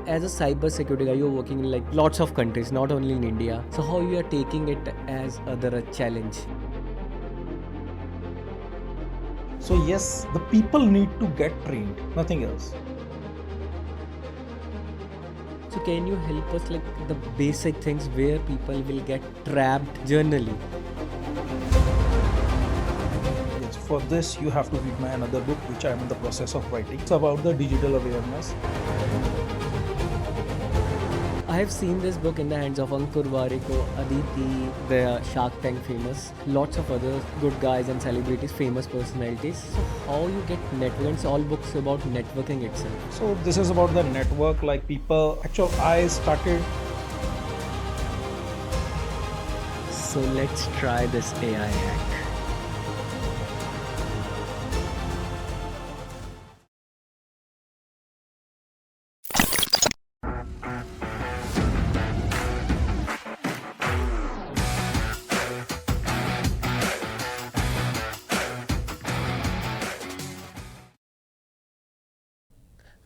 as a cybersecurity guy, you're working in like lots of countries, not only in India. So how you are taking it as a challenge? So yes, the people need to get trained, nothing else. So can you help us like the basic things where people will get trapped generally? Yes, for this you have to read my another book which I am in the process of writing. It's about the digital awareness. I have seen this book in the hands of Ankur Wariko, Aditi, the Shark Tank famous, lots of other good guys and celebrities, famous personalities. So how you get networking? It's all books about networking itself. So this is about the network, like people. Actually, I started. So let's try this AI hack.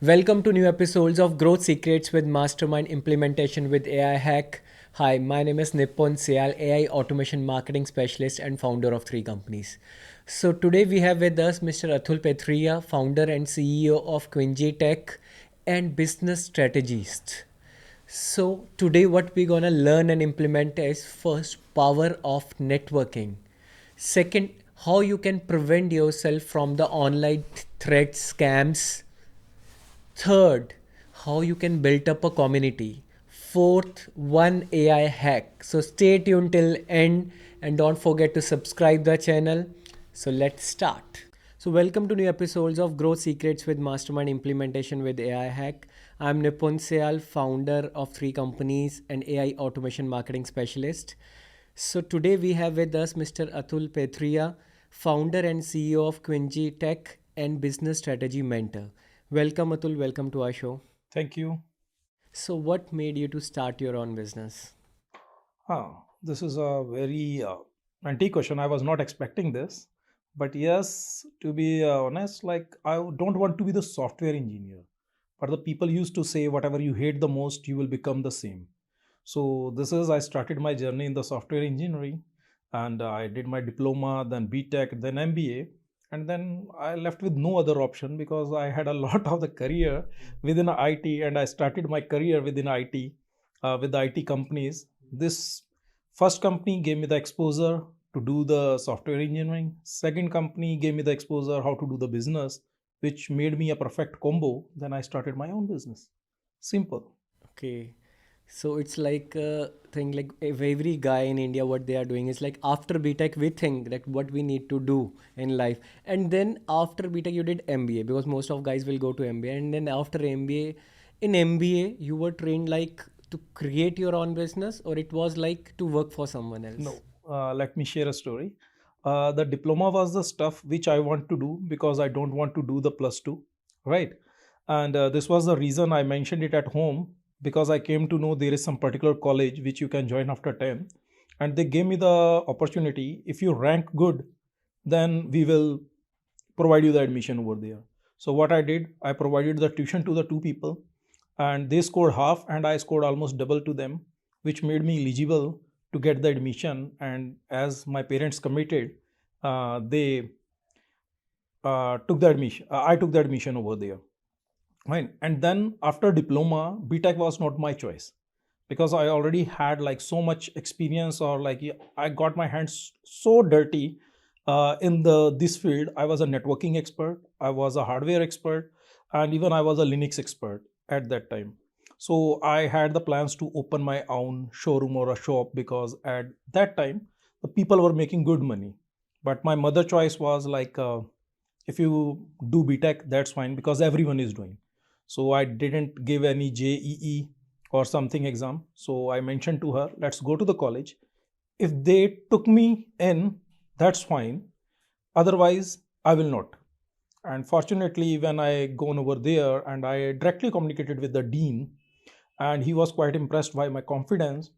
Welcome to new episodes of Growth Secrets with Mastermind Implementation with AI Hack. Hi, my name is Nipun Syal, AI Automation Marketing Specialist and founder of 3 companies. So today we have with us Mr. Atul Pathriya, founder and CEO of Quinji Tech and business strategist. So today what we're gonna learn and implement is first, power of networking. Second, how you can prevent yourself from the online threats, scams. Third, how you can build up a community. Fourth, one AI hack. So stay tuned till end and don't forget to subscribe the channel. So let's start. So welcome to new episodes of Growth Secrets with Mastermind Implementation with AI Hack. I'm Nipun Syal, founder of 3 companies and AI automation marketing specialist. So today we have with us Mr. Atul Pathriya, founder and CEO of Quinji Tech and business strategy mentor. Welcome Atul, welcome to our show. Thank you. So what made you to start your own business? This is a very antique question. I was not expecting this, but yes, to be honest, like I don't want to be the software engineer. But the people used to say, whatever you hate the most, you will become the same. So this is I started my journey in the software engineering, and I did my diploma, then B.Tech, then MBA, and then I left with no other option because I had a lot of the career within IT, and I started my career within IT with the IT companies. This first company gave me the exposure to do the software engineering. Second company gave me the exposure how to do the business, which made me a perfect combo. Then I started my own business. Simple. Okay. So it's like a thing like if every guy in India, what they are doing is like after BTech, we think that what we need to do in life. And then after BTech, you did MBA because most of guys will go to MBA. And then after MBA, in MBA, you were trained like to create your own business or it was like to work for someone No, else? let me share a story. The diploma was the stuff which I want to do because I don't want to do the plus two, right? And this was the reason I mentioned it at home because I came to know there is some particular college which you can join after 10. And they gave me the opportunity. If you rank good, then we will provide you the admission over there. So what I did, I provided the tuition to the 2 people, and they scored half, and I scored almost double to them, which made me eligible to get the admission. And as my parents committed, they took the admission. I took the admission over there. Right. And then after diploma, BTech was not my choice because I already had like so much experience, or like I got my hands so dirty in the this field. I was a networking expert, I was a hardware expert, and even I was a Linux expert at that time. So I had the plans to open my own showroom or a shop because at that time the people were making good money. But my mother choice was like, if you do BTech, that's fine because everyone is doing. So I didn't give any JEE or something exam. So I mentioned to her, let's go to the college. If they took me in, that's fine. Otherwise, I will not. And fortunately, when I gone over there and I directly communicated with the dean, and he was quite impressed by my confidence.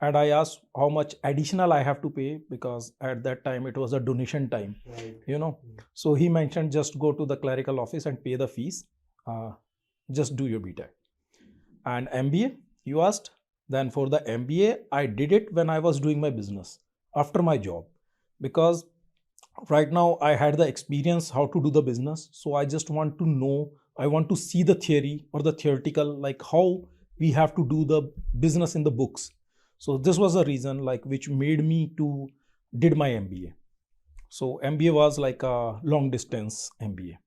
And I asked how much additional I have to pay because at that time it was a donation time, Right. So he mentioned just go to the clerical office and pay the fees. Just do your BTech. And MBA, you asked? Then for the MBA, I did it when I was doing my business after my job, because right now I had the experience how to do the business. So I just want to know, I want to see the theory or the theoretical, like how we have to do the business in the books. So this was a reason like which made me to did my MBA. So MBA was like a long distance MBA.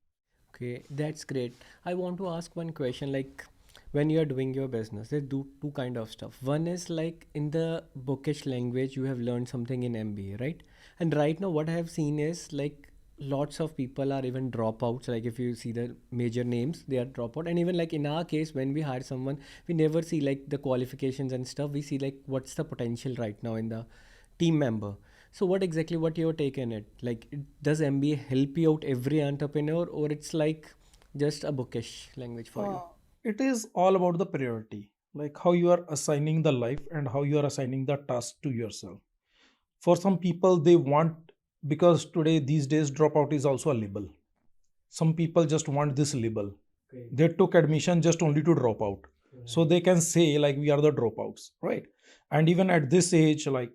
Okay, that's great. I want to ask one question, like when you are doing your business, they do two kind of stuff. One is like in the bookish language, you have learned something in MBA, right? And right now, what I have seen is like lots of people are even dropouts. Like if you see the major names, they are dropout. And even like in our case, when we hire someone, we never see like the qualifications and stuff. We see like what's the potential right now in the team member. So what your take in it? Like does MBA help you out every entrepreneur, or it's like just a bookish language for you? Uh, it is all about the priority, like how you are assigning the life and how you are assigning the task to yourself. For some people, they want, because today, these days, dropout is also a label. Some people just want this label. Okay. They took admission just only to drop out. So they can say, like, we are the dropouts, right? And even at this age, like,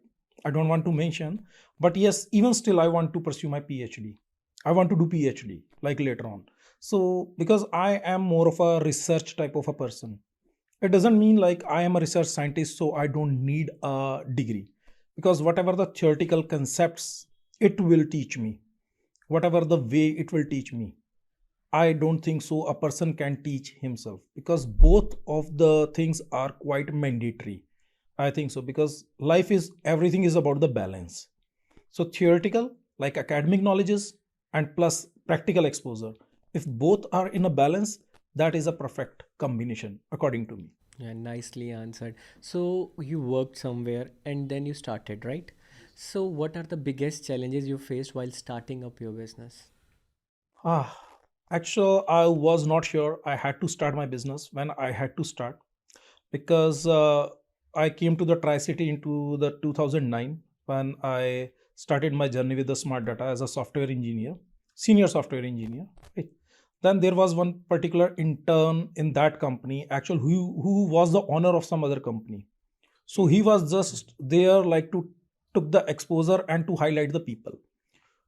I don't want to mention, but yes, even still, I want to pursue my PhD. I want to do PhD, like later on. So, because I am more of a research type of a person, it doesn't mean like I am a research scientist, so I don't need a degree. Because whatever the theoretical concepts it will teach me, whatever the way it will teach me, I don't think so a person can teach himself, because both of the things are quite mandatory. I think so, because life is, everything is about the balance. So theoretical, like academic knowledges, and plus practical exposure. If both are in a balance, that is a perfect combination, according to me. Yeah, nicely answered. So you worked somewhere and then you started, right? So what are the biggest challenges you faced while starting up your business? Ah, actually, I was not sure I had to start my business when I had to start, because I came to the Tri City into the 2009 when I started my journey with the smart data as a software engineer, senior software engineer. Right. Then there was one particular intern in that company, actually, who was the owner of some other company. So he was just there like to took the exposure and to highlight the people.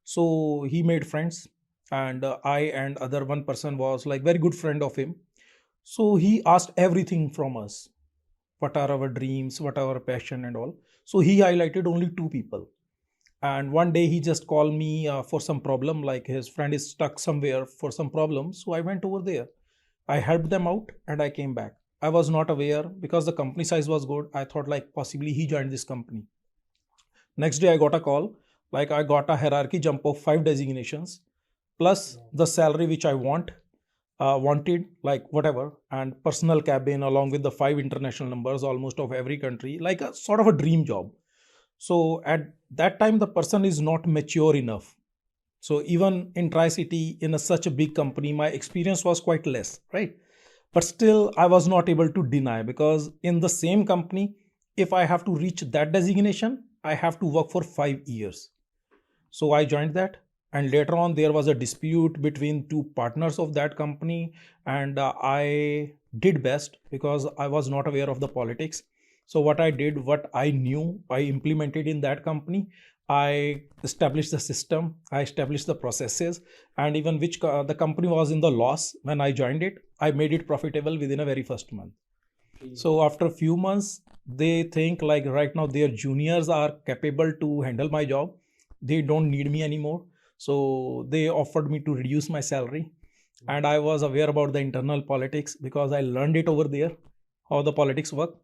So he made friends, and I and other one person was like very good friend of him. So he asked everything from us, what are our dreams, what are our passion and all. So he highlighted only two people. And one day he just called me for some problem, like his friend is stuck somewhere for some problem. So I went over there, I helped them out, and I came back. I was not aware, because the company size was good, I thought like possibly he joined this company. Next day I got a call, like I got a hierarchy jump of 5 designations plus the salary which I wanted, like whatever, and personal cabin along with the 5 international numbers almost of every country, like a sort of a dream job. So at that time the person is not mature enough. So even in Tri City, in such a big company, my experience was quite less, right? But still I was not able to deny, because in the same company, if I have to reach that designation, I have to work for 5 years. So I joined that, and later on there was a dispute between two partners of that company, and I did best because I was not aware of the politics. So what I did, what I knew, I implemented in that company. I established the system, I established the processes, and even the company was in the loss when I joined it, I made it profitable within a very first month. So after a few months, they think like right now their juniors are capable to handle my job. They don't need me anymore. So they offered me to reduce my salary. And I was aware about the internal politics because I learned it over there, how the politics work.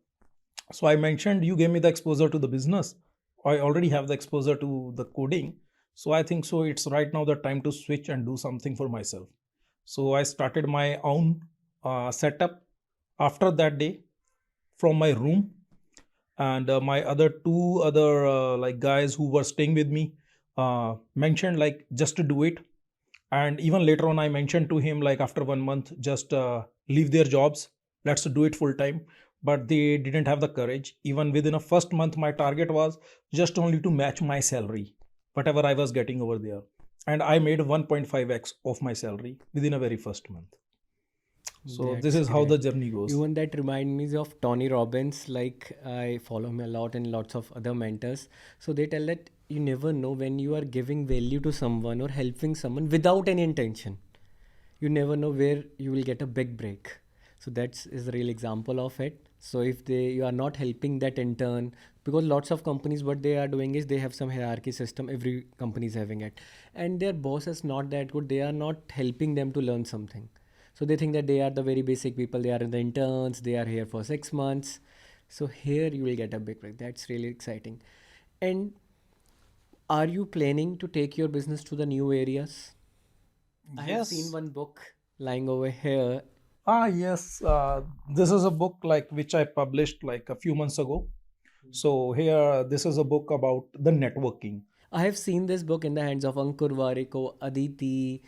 So I mentioned, you gave me the exposure to the business. I already have the exposure to the coding. So I think so it's right now the time to switch and do something for myself. So I started my own setup after that day from my room, and my other two other like guys who were staying with me mentioned like just to do it. And even later on I mentioned to him like after 1 month, just leave their jobs, let's do it full time. But they didn't have the courage. Even within a first month my target was just only to match my salary, whatever I was getting over there. And I made 1.5x of my salary within a very first month. So this That's is how great. the journey goes. Even that reminds me of Tony Robbins. Like I follow him a lot and lots of other mentors. So they tell that you never know when you are giving value to someone or helping someone without any intention. You never know where you will get a big break. So that's is a real example of it. So if they you are not helping that intern, because lots of companies what they are doing is they have some hierarchy system. Every company is having it, and their boss is not that good. They are not helping them to learn something. So they think that they are the very basic people. They are the interns. They are here for 6 months. So here you will get a big break. That's really exciting. And are you planning to take your business to the new areas? I have seen Yes. one book lying over here. Yes. This is a book like which I published like a few months ago. So here, this is a book about the networking. I have seen this book in the hands of Ankur Wariko, Aditi,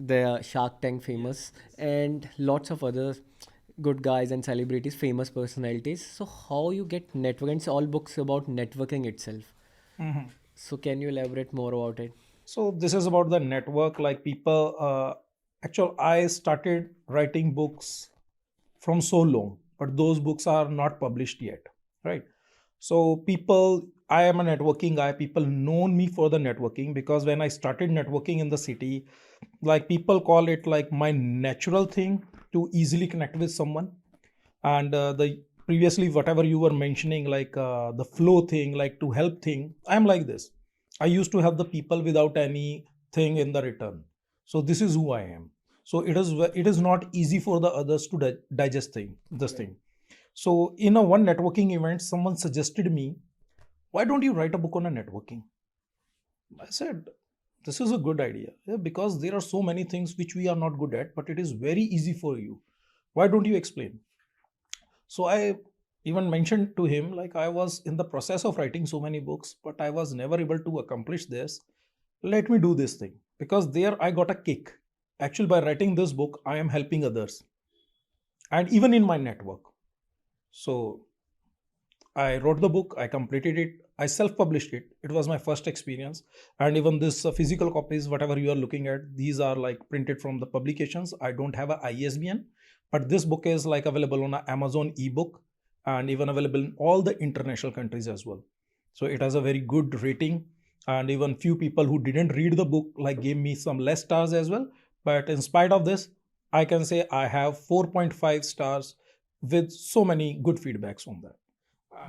the Shark Tank famous, and lots of other good guys and celebrities, famous personalities. So how you get networking? It's all books about networking itself. Mhm. So can you elaborate more about it? So this is about the network. Like people, actually, I started writing books from so long, but those books are not published yet, right? So people, I am a networking guy. People know me for the networking because when I started networking in the city, like people call it like my natural thing to easily connect with someone. And the previously whatever you were mentioning, like the flow thing, like to help thing, I'm like this. I used to help the people without anything in the return. So this is who I am. So it is not easy for the others to digest this thing. So in a one networking event, someone suggested me, why don't you write a book on a networking? I said, this is a good idea. Yeah, because there are so many things which we are not good at, but it is very easy for you. Why don't you explain? So I even mentioned to him, like, I was in the process of writing so many books, but I was never able to accomplish this. Let me do this thing, because there I got a kick. Actually, by writing this book, I am helping others, and even in my network. So I wrote the book, I completed it, I self published it. It was my first experience. And even this physical copies, whatever you are looking at, these are like printed from the publications. I don't have a ISBN, but this book is like available on a Amazon ebook and even available in all the international countries as well. So it has a very good rating. And even few people who didn't read the book like gave me some less stars as well. But in spite of this, I can say I have 4.5 stars with so many good feedbacks on that.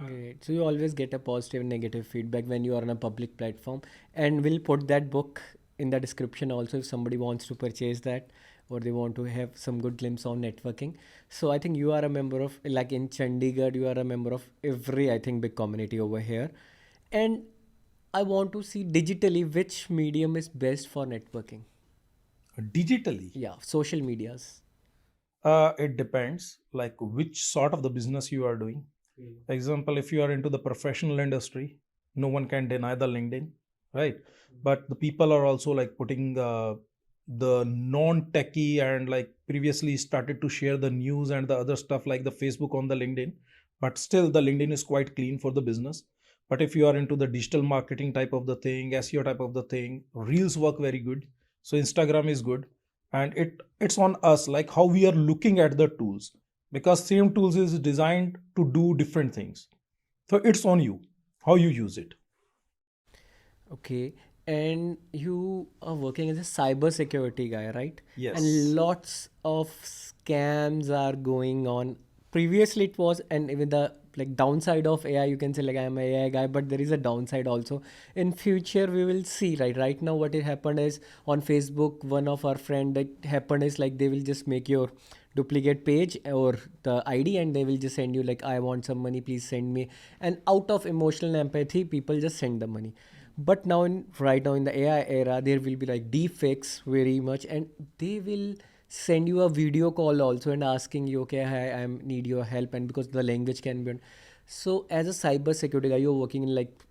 Great. So you always get a positive and negative feedback when you are on a public platform. And we'll put that book in the description also if somebody wants to purchase that or they want to have some good glimpse on networking. So I think you are a member of, like in Chandigarh, you are a member of every, I think, big community over here. And I want to see digitally which medium is best for networking. Digitally, Yeah, social medias. it depends like which sort of the business you are doing. Example, if you are into the professional industry, no one can deny the LinkedIn, right? But the people are also like putting the non-techie and like previously started to share the news and the other stuff like the Facebook on the LinkedIn. But still the LinkedIn is quite clean for the business. But if you are into the digital marketing type of the thing, SEO type of the thing, reels work very good. So Instagram is good. And it's on us like how we are looking at the tools, because same tools is designed to do different things. So it's on you how you use it. Okay. And you are working as a cybersecurity guy, right? And Yes. lots of scams are going on. Previously, it was, and even the like downside of AI, you can say like I am a AI guy, but there is a downside also. In future, we will see, right? Right now, what it happened is on Facebook, one of our friend that happened is like they will just make your duplicate page or the ID and they will just send you like I want some money, please send me. And out of emotional empathy, people just send the money. But now in right now in the AI era, there will be like deepfakes very much, and they will send you a video call also and asking you, okay, hi, I need your help, and because the language can be. So as a cyber security guy, you're working in like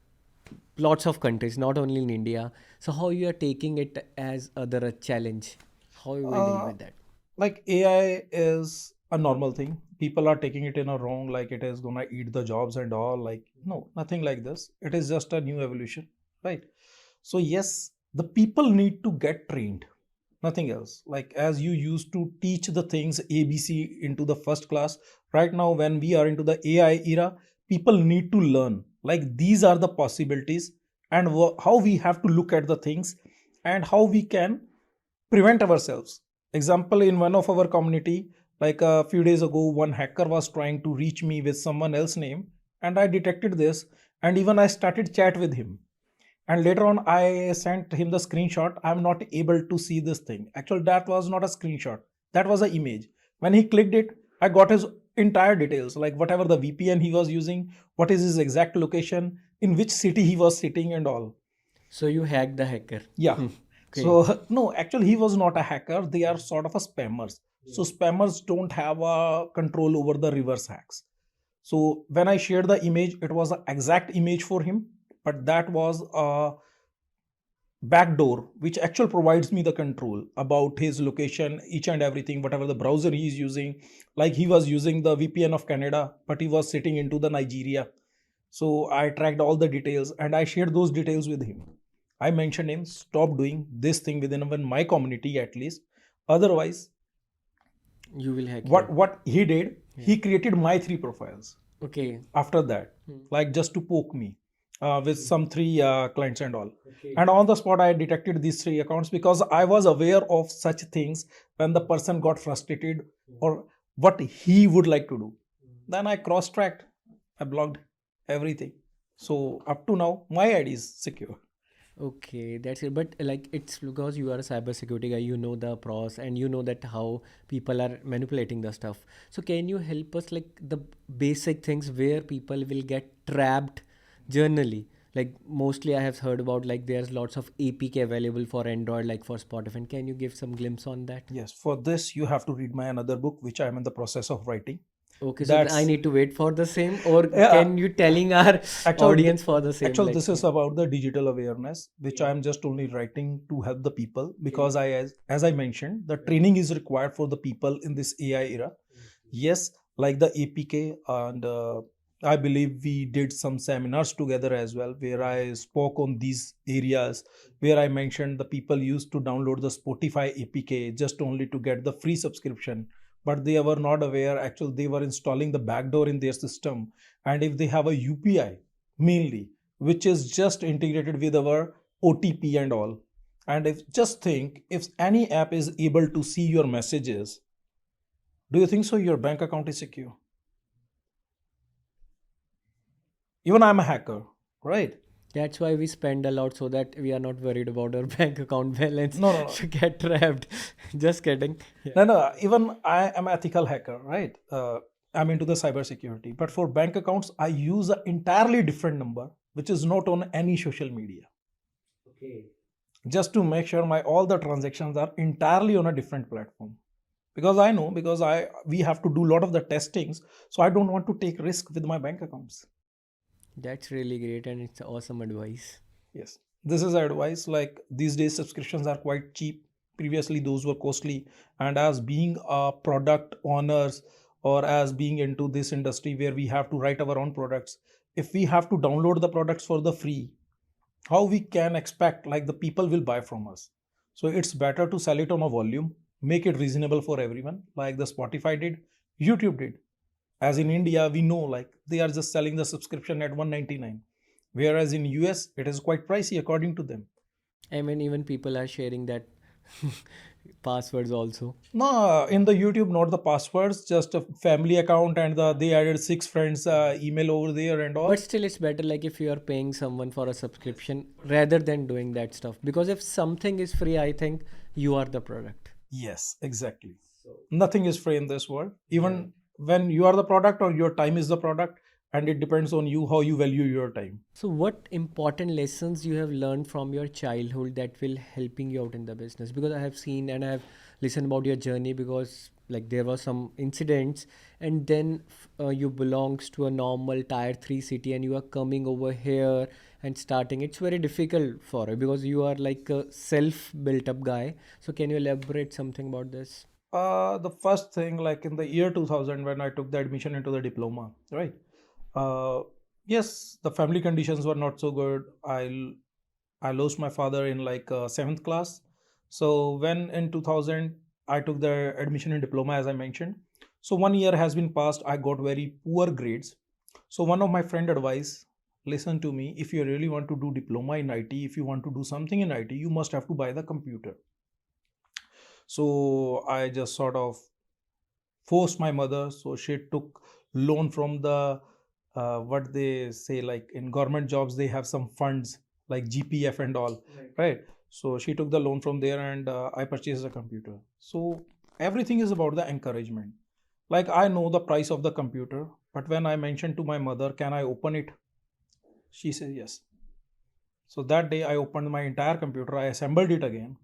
lots of countries, not only in India. So how you are taking it as other a challenge? How you will deal uh, with that? like AI is a normal thing. People are taking it in a wrong, like it is gonna eat the jobs and all. Like, no, nothing like this. It is just a new evolution, right? So yes, the people need to get trained. nothing else. Like as you used to teach the things ABC into the first class, right now when we are into the AI era, people need to learn like these are the possibilities and how we have to look at the things and how we can prevent ourselves. Example, in one of our community, like a few days ago, one hacker was trying to reach me with someone else's name, and I detected this, and even I started chat with him. And later on, I sent him the screenshot. I'm not able to see this thing. Actually, that was not a screenshot. That was an image. When he clicked it, I got his entire details, like whatever the VPN he was using, what is his exact location, in which city he was sitting, and all. So you hacked the hacker. Yeah. Okay. So no, actually he was not a hacker. They are sort of a spammers. So spammers don't have a control over the reverse hacks. So when I shared the image, it was the exact image for him, but that was a backdoor which actually provides me the control about his location, each and everything, whatever the browser he is using. Like he was using the VPN of Canada, but he was sitting into the Nigeria. So I tracked all the details and I shared those details with him. I mentioned him, stop doing this thing within even my community at least. Otherwise, You will hack what he did, he created my 3 profiles Okay. after that, like just to poke me with some 3 clients and all. Okay. And on the spot, I detected these 3 accounts because I was aware of such things when the person got frustrated or what he would like to do. Then I cross-tracked, I blocked everything. So up to now, my ID is secure. Okay, that's it. But like it's because you are a cybersecurity guy, you know the pros and you know that how people are manipulating the stuff. So can you help us like the basic things where people will get trapped generally? Like mostly I have heard about like there's lots of APK available for Android, like for Spotify. And can you give some glimpse on that? Yes, for this you have to read my another book, which I am in the process of writing. Okay, so I That's need to wait for the same, or yeah. can you telling our Actually, audience for the same? actually, Like, this is about the digital awareness, which I am just only writing to help the people because as I mentioned, the training is required for the people in this AI era. Yes, like the APK, and I believe we did some seminars together as well, where I spoke on these areas, where I mentioned the people used to download the Spotify APK just only to get the free subscription, but they were not aware. Actually, they were installing the backdoor in their system, and if they have a UPI mainly, which is just integrated with our OTP and all. And if just think, if any app is able to see your messages, do you think so your bank account is secure? Even I'm a hacker, right? that's why we spend a lot so that we are not worried about our bank account balance No, no, no. to get trapped. Just kidding. Yeah. No, no. Even I am an ethical hacker, right? I'm into the cybersecurity. But for bank accounts, I use an entirely different number, which is not on any social media. Okay. Just to make sure my all the transactions are entirely on a different platform. Because I know, because we have to do a lot of the testings, so I don't want to take risk with my bank accounts. That's really great and it's awesome advice. Yes, this is advice. Like these days, subscriptions are quite cheap. Previously, those were costly. And as being a product owners or as being into this industry where we have to write our own products, if we have to download the products for the free, how we can expect like the people will buy from us? So it's better to sell it on a volume, make it reasonable for everyone, like the Spotify did, YouTube did. As in India, we know like they are just selling the subscription at 199, whereas in US it is quite pricey according to them. I mean, even people are sharing that passwords also. No, in the YouTube, not the passwords, just a family account, and they added 6 friends email over there and all. But still, it's better like if you are paying someone for a subscription rather than doing that stuff. Because if something is free, I think you are the product. Yes, exactly. Nothing is free in this world. Even when you are the product or your time is the product, and it depends on you how you value your time. So, what important lessons you have learned from your childhood that will helping you out in the business? Because I have seen and I have listened about your journey because like there were some incidents and then you belongs to a normal tier 3 city and you are coming over here and starting. It's very difficult for you because you are like a self built up guy. So, can you elaborate something about this? The first thing, like in the year 2000, when I took the admission into the diploma, right? Uh, yes, the family conditions were not so good. I lost my father in like 7th class. So when in 2000 I took the admission in diploma, as I mentioned. So 1 year has been passed. I got very poor grades. So one of my friend advised, listen to me. If you really want to do diploma in IT, if you want to do something in IT, you must have to buy the computer. So I just sort of forced my mother. So she took loan from the what they say, like in government jobs they have some funds like GPF and all, right? So she took the loan from there, and I purchased a computer. So everything is about the encouragement. Like, I know the price of the computer, but when I mentioned to my mother, can I open it, she said yes. So that day I opened my entire computer, I assembled it again,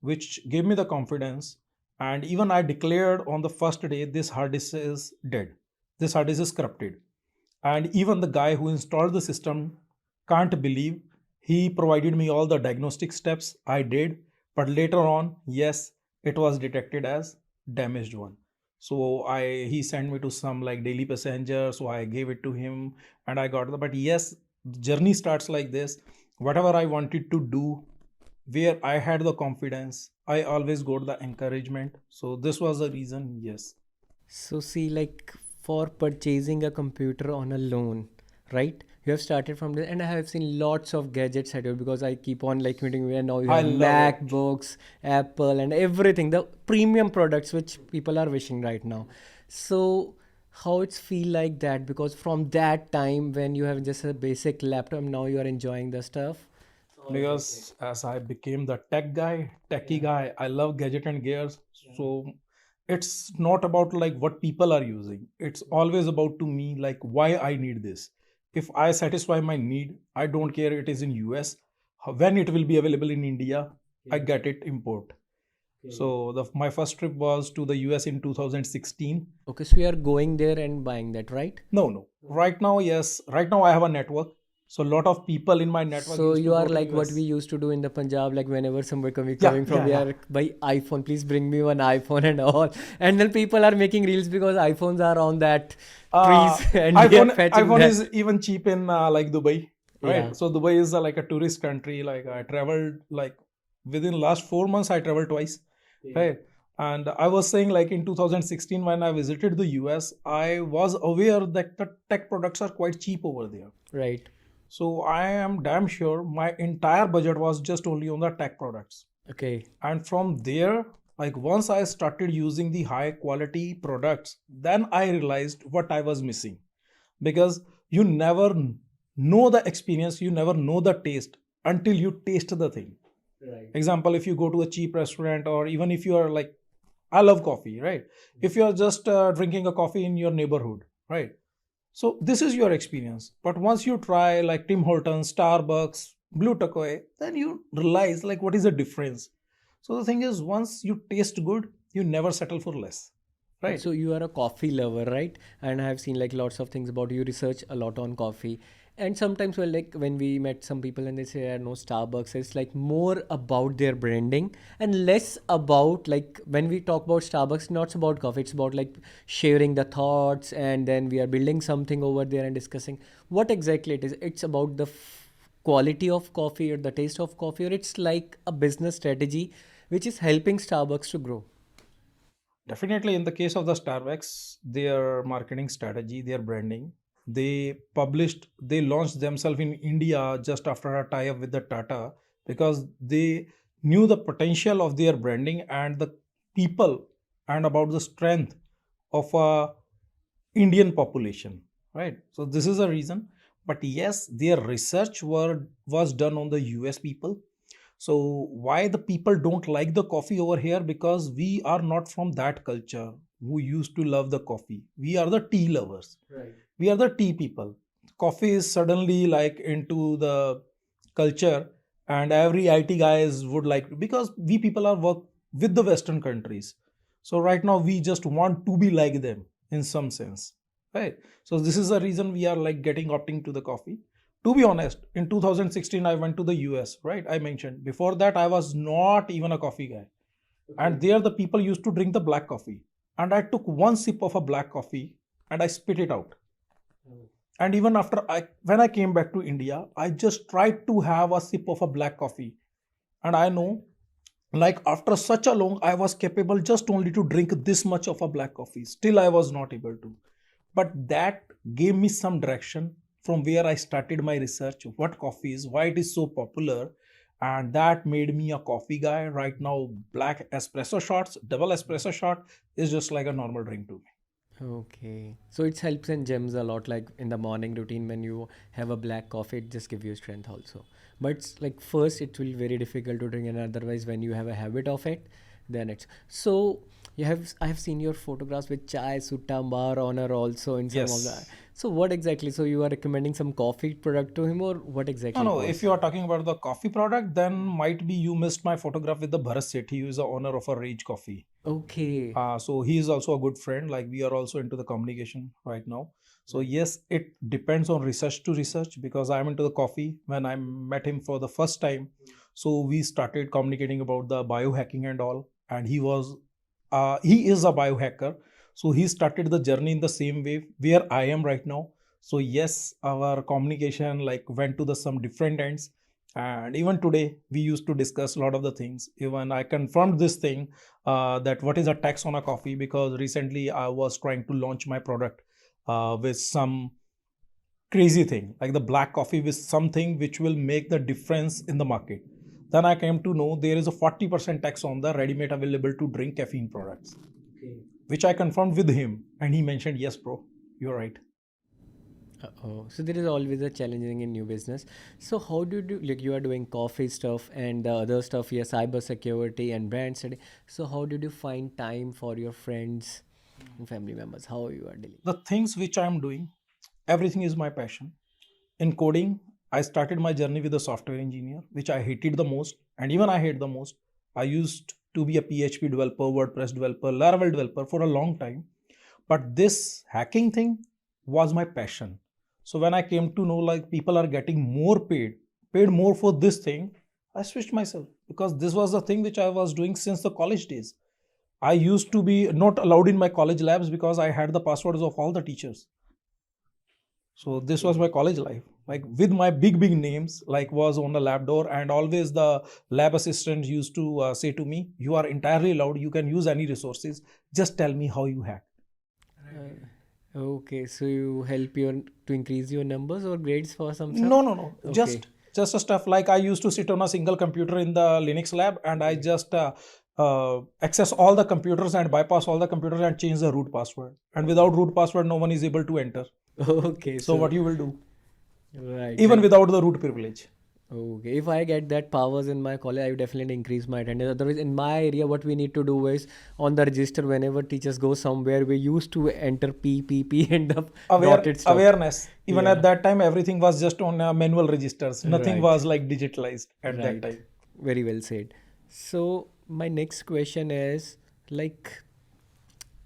which gave me the confidence. And even I declared on the first day, this hard disk is dead. This hard disk is corrupted. And even the guy who installed the system can't believe. He provided me all the diagnostic steps. I did. But later on, yes, it was detected as damaged one. So he sent me to some like daily passenger. So I gave it to him and I got the, but yes, journey starts like this. Whatever I wanted to do, where I had the confidence, I always got the encouragement. So this was the reason, yes. So see, like for purchasing a computer on a loan, right? You have started from this, and I have seen lots of gadgets at you because I keep on like meeting where now you I have love it. MacBooks, Apple, and everything, the premium products which people are wishing right now. So how it's feel like that? Because from that time when you have just a basic laptop, now you are enjoying the stuff. Because as I became the tech guy, techie guy, I love gadget and gears. So it's not about like what people are using. It's always about to me like why I need this. If I satisfy my need, I don't care it is in US. When it will be available in India, I get it import. So my first trip was to the US in 2016. Okay, so you are going there and buying that, right? No, no. Right now, yes. Right now I have a network. So a lot of people in my network So used to you are go to like what we US. used to do in the Punjab, like whenever somebody Yeah, coming from, yeah, we yeah. are by iPhone, please bring me one iPhone and all. And then people are making reels because iPhones are on that uh trees and we are iphone fetching iphone that. is even cheap in like Dubai, right? Yeah, So Dubai is like a tourist country. Like I traveled like within last 4 months I traveled twice, right? And I was saying like in 2016 when I visited the US, I was aware that the tech products are quite cheap over there. right. So I am damn sure my entire budget was just only on the tech products. Okay. And from there, like once I started using the high quality products, then I realized what I was missing. Because you never know the experience, you never know the taste until you taste the thing. Right. Example, if you go to a cheap restaurant, or even if you are like, I love coffee, right? If you are just drinking a coffee in your neighborhood, right? So this is your experience. But once you try like Tim Hortons, Starbucks, Blue Turquoise, then you realize like what is the difference. So the thing is, once you taste good, you never settle for less, right? So you are a coffee lover, right? And I have seen like lots of things about you. Research a lot on coffee. And sometimes, well, like when we met some people and they say, no, Starbucks, it's like more about their branding and less about like when we talk about Starbucks, not about coffee. It's about like sharing the thoughts, and then we are building something over there and discussing what exactly it is. It's about the quality of coffee or the taste of coffee, or it's like a business strategy which is helping Starbucks to grow. Definitely, in the case of the Starbucks, their marketing strategy, their branding, they launched themselves in India just after a tie up with the Tata, because they knew the potential of their branding and the people, and about the strength of a Indian population, right? So this is a reason. But yes, their research was done on the US people. So why the people don't like the coffee over here? Because we are not from that culture who used to love the coffee. We are the tea lovers. Right. We are the tea people. Coffee is suddenly like into the culture, and every IT guys would like, because we people are work with the Western countries. So right now we just want to be like them in some sense, right? So this is the reason we are like getting opting to the coffee. To be honest, in 2016 I went to the US, right? I mentioned before that I was not even a coffee guy. And there the people used to drink the black coffee, and I took one sip of a black coffee and I spit it out. And even after when I came back to India, I just tried to have a sip of a black coffee, and I know Like after such a long, I was capable just only to drink this much of a black coffee. Still I was not able to, but that gave me some direction from where I started my research, what coffee is, why it is so popular, and that made me a coffee guy. Right now, black espresso shots, double espresso shot is just like a normal drink to me. Okay. So it helps in gyms a lot, like in the morning routine when you have a black coffee, it just gives you strength also. But it's like first it will be very difficult to drink, and otherwise when you have a habit of it, then it's so I have seen your photographs with chai, sutta, bar honor also in some of the. Yes. So what exactly? So you are recommending some coffee product to him, or what No, exactly it no. If was? you are talking about the coffee product, then might be you missed my photograph with the Bharat Sethi, who is the owner of a Rage Coffee. Okay. So he is also a good friend. Like we are also into the communication right now. So Right. yes, it depends on research to research because I'm into the coffee. When I met him for the first time, so we started communicating about the biohacking and all. And he is a biohacker. So he started the journey in the same way where I am right now. So yes, our communication like went to the some different ends. And even today, we used to discuss a lot of the things. Even I confirmed this thing that what is a tax on a coffee, because recently I was trying to launch my product with some crazy thing like the black coffee with something which will make the difference in the market. Then I came to know there is a 40% tax on the ready-made available to drink caffeine products, Okay. which I confirmed with him, and he mentioned, yes bro, you're right. Oh, so there is always a challenging in new business. So how do you do, like you are doing coffee stuff and the other stuff, yeah, cyber security and brand study. So how did you find time for your friends and family members? How you are dealing? The things which I'm doing, everything is my passion. In coding, I started my journey with a software engineer, which I hated the most, and even I hate the most. I used to be a PHP developer, WordPress developer, Laravel developer for a long time. But this hacking thing was my passion. So when I came to know like people are getting more paid more for this thing, I switched myself because this was the thing which I was doing since the college days. I used to be not allowed in my college labs because I had the passwords of all the teachers. So this was my college life, like with my big names, like was on the lab door, and always the lab assistant used to say to me, "You are entirely allowed. You can use any resources. Just tell me how you hack." Okay, so you help your to increase your numbers or grades for some stuff? No, no, no. Okay. Just a stuff like I used to sit on a single computer in the Linux lab, and I just access all the computers and bypass all the computers and change the root password. And without root password, no one is able to enter. Okay, So what so you will do, right, even like without the root privilege? okay, if I get that powers in my college, I would definitely increase my attendance. Otherwise, in my area, what we need to do is on the register, whenever teachers go somewhere, we used to enter P and the dotted stuff. Awareness. Even at Yeah, that time, everything was just on manual registers. Nothing right, was like digitalized at that right. time. Very well said. So, my next question is like,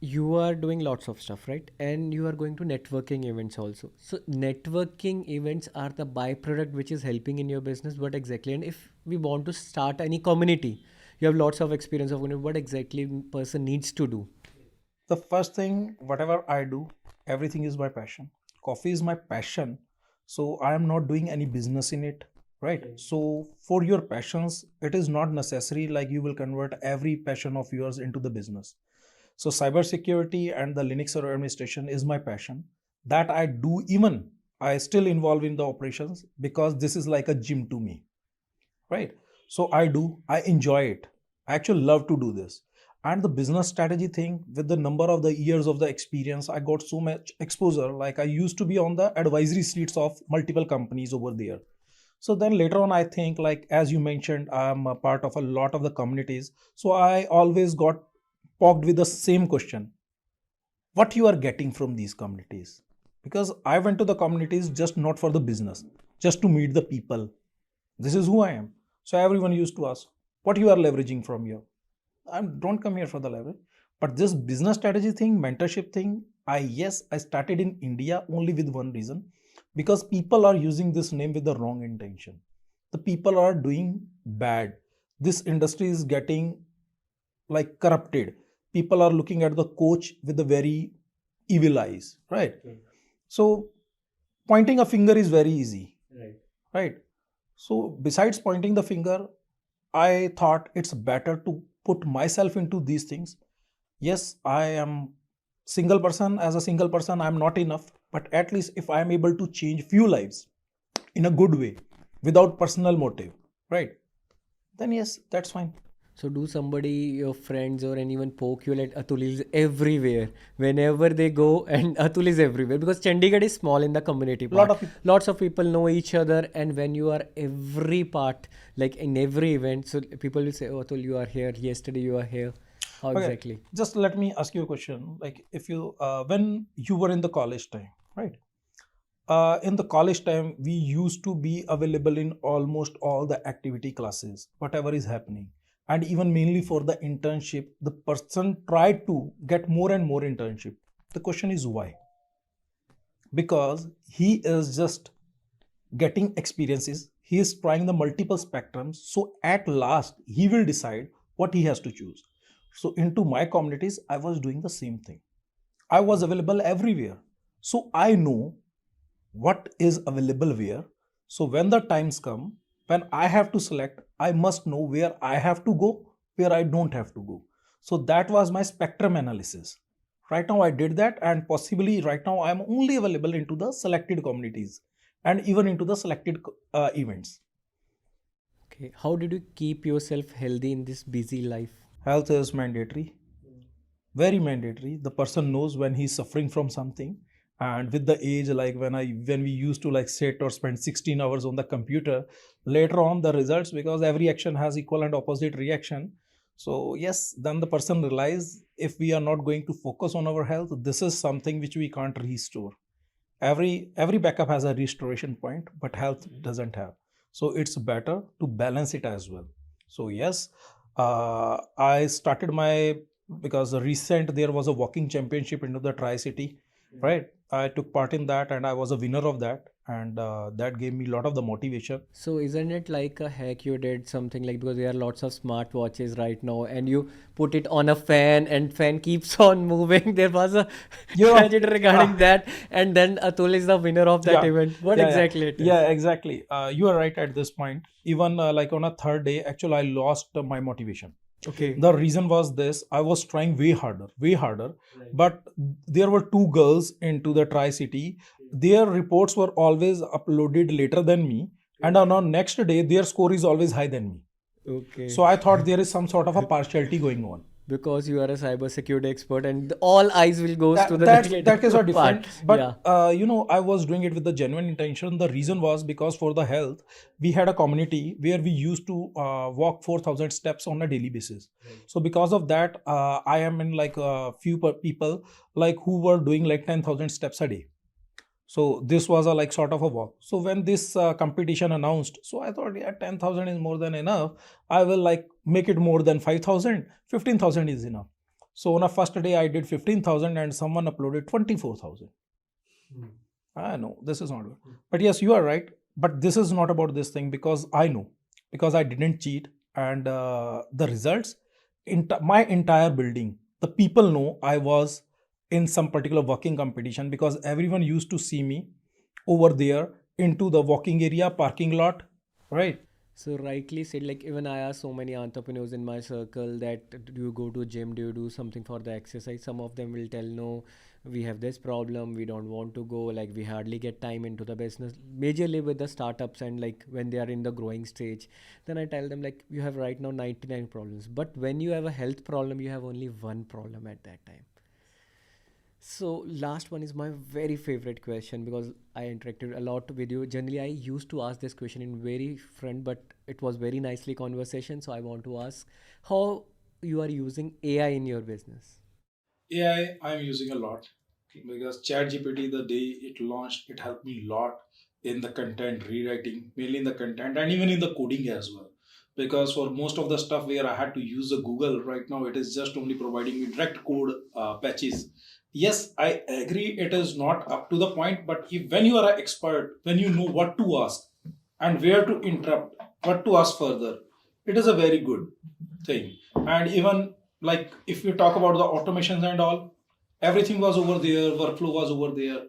you are doing lots of stuff, right? And you are going to networking events also. So networking events are the byproduct which is helping in your business. What exactly? And if we want to start any community, you have lots of experience of what exactly person needs to do. The first thing, whatever I do, everything is my passion. Coffee is my passion. So I am not doing any business in it. Right. So for your passions, it is not necessary like you will convert every passion of yours into the business. So cybersecurity and the Linux server administration is my passion. That I do, even I still involve in the operations because this is like a gym to me. Right. So I enjoy it. I actually love to do this. And the business strategy thing, with the number of the years of the experience, I got so much exposure. Like I used to be on the advisory seats of multiple companies over there. So then later on, I think, like as you mentioned, I'm a part of a lot of the communities. So I always got poked with the same question: what you are getting from these communities? Because I went to the communities just not for the business, just to meet the people. This is who I am. So everyone used to ask, what you are leveraging from here? I don't come here for the leverage. But this business strategy thing, mentorship thing, I started in India only with one reason, because people are using this name with the wrong intention. The people are doing bad. This industry is getting like corrupted. People are looking at the coach with the very evil eyes, right? Okay. So pointing a finger is very easy, right? So besides pointing the finger, I thought it's better to put myself into these things. Yes, I am single person. As a single person, I'm not enough. But at least if I am able to change few lives in a good way, without personal motive, right? Then yes, that's fine. So do somebody, your friends or anyone poke you like Atul is everywhere whenever they go and Atul is everywhere because Chandigarh is small in the community A lot part. of people. Lots of people know each other and when you are every part, like in every event, so people will say, oh Atul, you are here. Yesterday you are here. How Okay, exactly? just let me ask you a question. Like, if you, when you were in the college time, right? In the college time, we used to be available in almost all the activity classes, whatever is happening. And even mainly for the internship, the person tried to get more and more internship. The question is why? Because he is just getting experiences. He is trying the multiple spectrums. So at last, he will decide what he has to choose. So into my communities, I was doing the same thing. I was available everywhere. So I know what is available where. So when the times come, when I have to select, I must know where I have to go, where I don't have to go. So that was my spectrum analysis. Right now I did that, and possibly right now I am only available into the selected communities and even into the selected events. Okay. How did you keep yourself healthy in this busy life? Health is mandatory, very mandatory. The person knows when he's suffering from something. And with the age, like when we used to like sit or spend 16 hours on the computer, later on the results, because every action has equal and opposite reaction. So yes, then the person realize, if we are not going to focus on our health, this is something which we can't restore. Every backup has a restoration point, but health doesn't have. So it's better to balance it as well. So yes, I started my, because recent there was a walking championship into the Tri City, right? I took part in that and I was a winner of that, and that gave me a lot of the motivation. So isn't it like a hack you did something like because there are lots of smart watches right now and you put it on a fan and fan keeps on moving. There was a You know, tragedy regarding that and then Atul is the winner of that yeah, event. What yeah, yeah, exactly it is? yeah, exactly. You are right at this point. Even like on a third day, actually, I lost my motivation. Okay. The reason was this: I was trying way harder, but there were two girls into the Tri City. Their reports were always uploaded later than me, and on our next day, their score is always high than me. Okay. So I thought there is some sort of a partiality going on. Because you are a cybersecurity expert and all eyes will goes to that the that is a negative different, part. but Yeah. I was doing it with the genuine intention. The reason was because for the health, we had a community where we used to walk 4,000 steps on a daily basis. So because of that, I am in like a few people like who were doing like 10,000 steps a day. So this was a like sort of a walk. So when this competition announced, so I thought, yeah, 10,000 is more than enough. I will like make it more than 5,000. 15,000 is enough. So on a first day, I did 15,000 and someone uploaded 24,000. I know this is not good. But yes, you are right. But this is not about this thing, because I know, because I didn't cheat. And the results, my entire building, the people know I was in some particular walking competition, because everyone used to see me over there into the walking area, parking lot, right? So rightly said, like even I ask so many entrepreneurs in my circle that do you go to gym, do you do something for the exercise? Some of them will tell no, we have this problem, we don't want to go, like we hardly get time into the business, majorly with the startups and like when they are in the growing stage. Then I tell them like you have right now 99 problems, but when you have a health problem, you have only one problem at that time. So last one is my very favorite question because I interacted a lot with you. Generally, I used to ask this question in very front, but it was very nicely conversation. So I want to ask how you are using AI in your business. AI, I'm using a lot, because ChatGPT, the day it launched, it helped me a lot in the content rewriting, mainly in the content and even in the coding as well. Because for most of the stuff where I had to use the Google, right now it is just only providing me direct code patches. Yes, I agree it is not up to the point, but when you are an expert, when you know what to ask and where to interrupt, what to ask further, it is a very good thing. And even like if you talk about the automations and all, everything was over there, workflow was over there.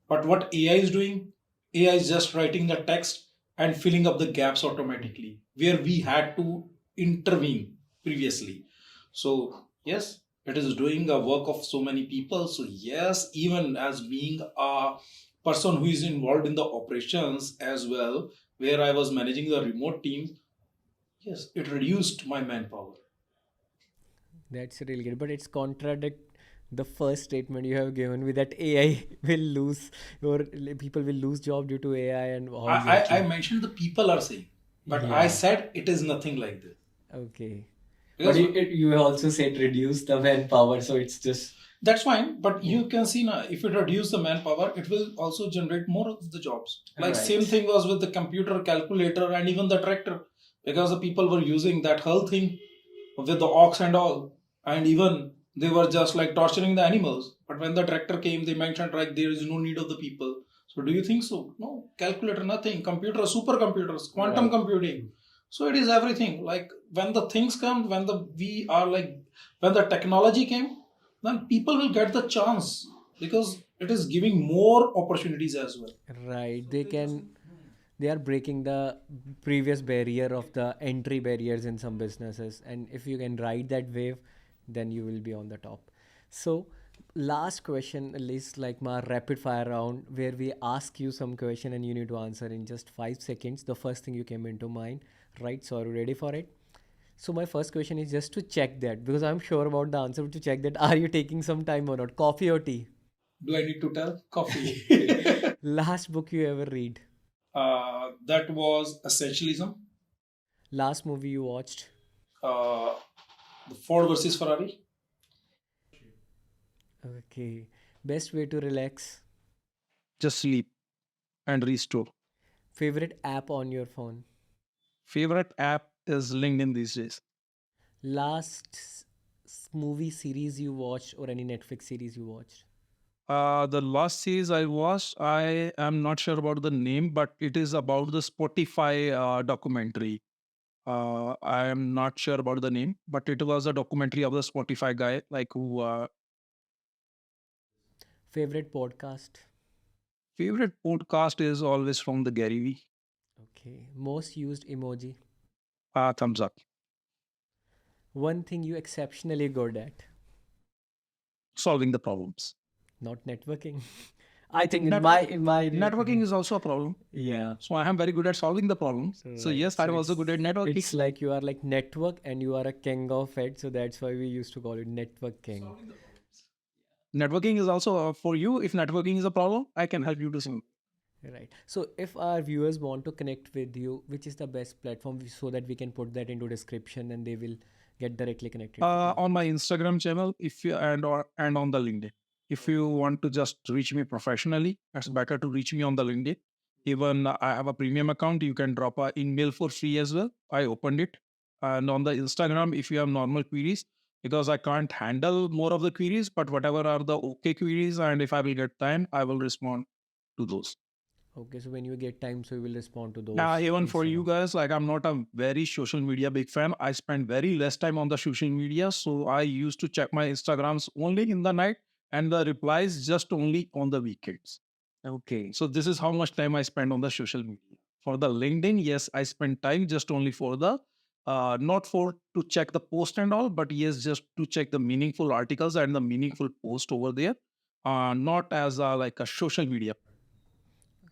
But what AI is doing, AI is just writing the text and filling up the gaps automatically, where we had to intervene previously. So yes, it is doing a work of so many people. So yes, even as being a person who is involved in the operations as well, where I was managing the remote team, yes, it reduced my manpower. That's really good, but it's contradict the first statement you have given with that AI will lose or people will lose job due to AI and how I exactly? mentioned the people are saying, but I Yeah. said it is nothing like this. Okay. But Because you also said reduce the manpower, so it's just that's fine, but you can see now if it reduce the manpower, it will also generate more of the jobs. Like same right. thing was with the computer, calculator, and even the tractor, because the people were using that whole thing with the ox and all, and even they were just like torturing the animals. But when the tractor came, they mentioned like there is no need of the people. So do you think so? No, calculator, nothing. Computer, supercomputers, quantum Right. computing. So it is everything. Like when the things come, when the we are like when the technology came, then people will get the chance because it is giving more opportunities as well. Right. They are breaking the previous barrier of the entry barriers in some businesses. And if you can ride that wave, then you will be on the top. So last question, at least like my rapid fire round, where we ask you some question and you need to answer in just 5 seconds. The first thing you came into mind, right? So are you ready for it? So my first question is just to check that because I'm sure about the answer, but to check that are you taking some time or not? Coffee or tea? Do I need to tell? Coffee. Last book you ever read? That was essentialism. Last movie you watched? Uh, the Ford versus Ferrari. Okay. Best way to relax? Just sleep and restore. Favorite app on your phone? Favorite app is LinkedIn these days. Last movie series you watched or any Netflix series you watched? The last series I watched, I am not sure about the name, but it is about the Spotify documentary. I am not sure about the name, but it was a documentary of the Spotify guy, like who. Favorite podcast? Favorite podcast is always from the Gary Vee. Okay. Most used emoji? Thumbs up. One thing you exceptionally good at? Solving the problems. Not networking. I think Networking is also a problem. yeah. So I am very good at solving the problems. So Right. yes, I am also good at networking. It's like you are like network and you are a king of it, so that's why we used to call it network king. Networking is also for you. If networking is a problem, I can help you to solve. Right. So if our viewers want to connect with you, which is the best platform so that we can put that into description and they will get directly connected with you? On my Instagram channel, if you and on the LinkedIn. If you want to just reach me professionally, it's better to reach me on the LinkedIn. Even I have a premium account. You can drop an email for free as well. I opened it. And on the Instagram, if you have normal queries, because I can't handle more of the queries, but whatever are the okay queries, and if I will get time, I will respond to those. Okay, so when you get time, so you will respond to those. Now, even for you Instagram. guys, like I'm not a very social media big fan. I spend very less time on the social media. So I used to check my Instagrams only in the night and the replies just only on the weekends. Okay. So this is how much time I spend on the social media. For the LinkedIn, yes, I spend time just only for the not for to check the post and all, but yes, just to check the meaningful articles and the meaningful post over there. Not as like a social media.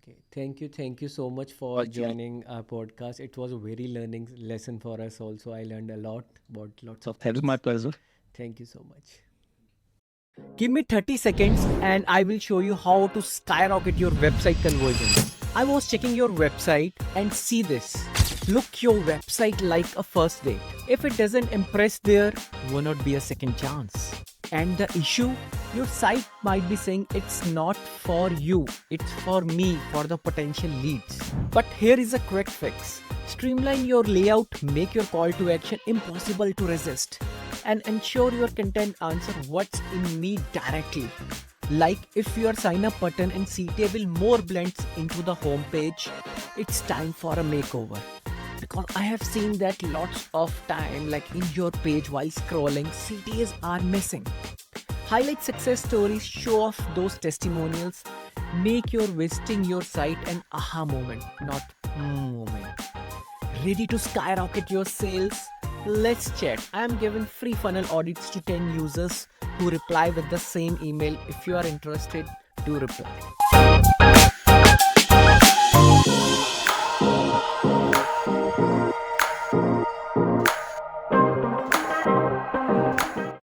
Okay. Thank you so much for joining our podcast. It was a very learning lesson for us also. I learned a lot about lots of That is things. my pleasure. Thank you so much. Give me 30 seconds and I will show you how to skyrocket your website conversions. I was checking your website and see this. Look your website like a first date. If it doesn't impress there, will not be a second chance. And the issue, your site might be saying it's not for you, it's for me, for the potential leads. But here is a quick fix. Streamline your layout, make your call to action impossible to resist, and ensure your content answer what's in need directly. Like if your sign up button and CTA more blends into the home page, it's time for a makeover. Because I have seen that lots of time, like in your page while scrolling, CTAs are missing. Highlight success stories, show off those testimonials, make your visiting your site an aha moment, not moment. Ready to skyrocket your sales? Let's chat. I am giving free funnel audits to 10 users who reply with the same email. If you are interested, do reply.